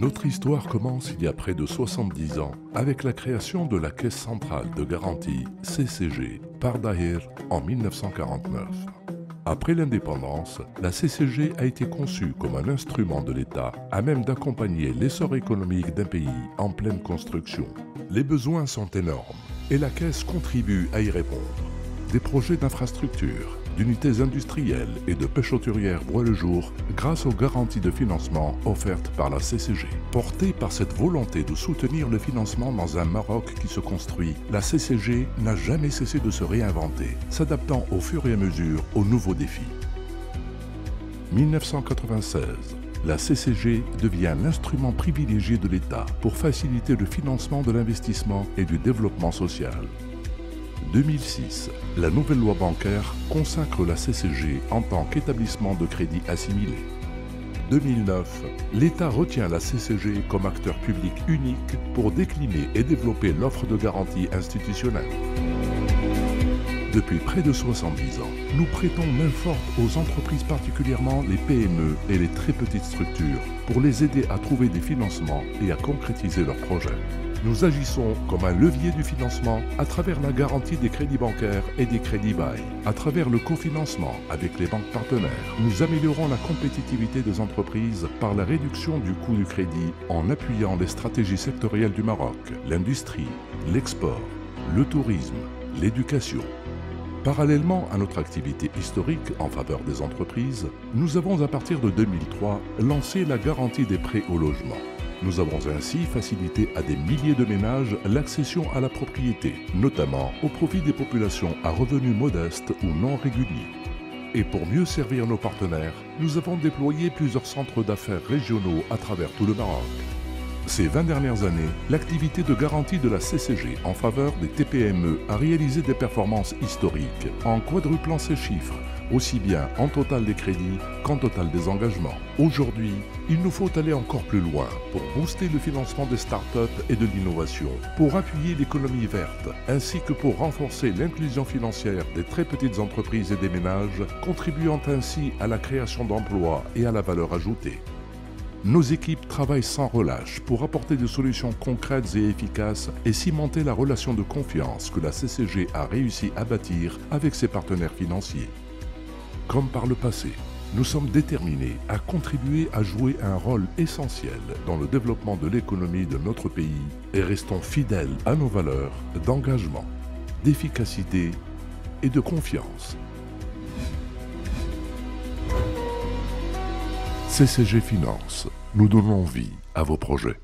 Notre histoire commence il y a près de 70 ans avec la création de la Caisse centrale de garantie CCG par Daher en 1949. Après l'indépendance, la CCG a été conçue comme un instrument de l'État à même d'accompagner l'essor économique d'un pays en pleine construction. Les besoins sont énormes et la Caisse contribue à y répondre. Des projets d'infrastructures, d'unités industrielles et de pêche hauturière voient le jour grâce aux garanties de financement offertes par la CCG. Portée par cette volonté de soutenir le financement dans un Maroc qui se construit, la CCG n'a jamais cessé de se réinventer, s'adaptant au fur et à mesure aux nouveaux défis. 1996. La CCG devient l'instrument privilégié de l'État pour faciliter le financement de l'investissement et du développement social. 2006, la nouvelle loi bancaire consacre la CCG en tant qu'établissement de crédit assimilé. 2009, l'État retient la CCG comme acteur public unique pour décliner et développer l'offre de garantie institutionnelle. Depuis près de 70 ans, nous prêtons main forte aux entreprises, particulièrement les PME et les très petites structures, pour les aider à trouver des financements et à concrétiser leurs projets. Nous agissons comme un levier du financement à travers la garantie des crédits bancaires et des crédits bail. À travers le cofinancement avec les banques partenaires, nous améliorons la compétitivité des entreprises par la réduction du coût du crédit en appuyant les stratégies sectorielles du Maroc, l'industrie, l'export, le tourisme, l'éducation. Parallèlement à notre activité historique en faveur des entreprises, nous avons à partir de 2003 lancé la garantie des prêts au logement. Nous avons ainsi facilité à des milliers de ménages l'accession à la propriété, notamment au profit des populations à revenus modestes ou non réguliers. Et pour mieux servir nos partenaires, nous avons déployé plusieurs centres d'affaires régionaux à travers tout le Maroc. Ces 20 dernières années, l'activité de garantie de la CCG en faveur des TPME a réalisé des performances historiques en quadruplant ses chiffres, aussi bien en total des crédits qu'en total des engagements. Aujourd'hui, il nous faut aller encore plus loin pour booster le financement des startups et de l'innovation, pour appuyer l'économie verte, ainsi que pour renforcer l'inclusion financière des très petites entreprises et des ménages, contribuant ainsi à la création d'emplois et à la valeur ajoutée. Nos équipes travaillent sans relâche pour apporter des solutions concrètes et efficaces et cimenter la relation de confiance que la CCG a réussi à bâtir avec ses partenaires financiers. Comme par le passé, nous sommes déterminés à contribuer à jouer un rôle essentiel dans le développement de l'économie de notre pays et restons fidèles à nos valeurs d'engagement, d'efficacité et de confiance. CCG Finance, nous donnons vie à vos projets.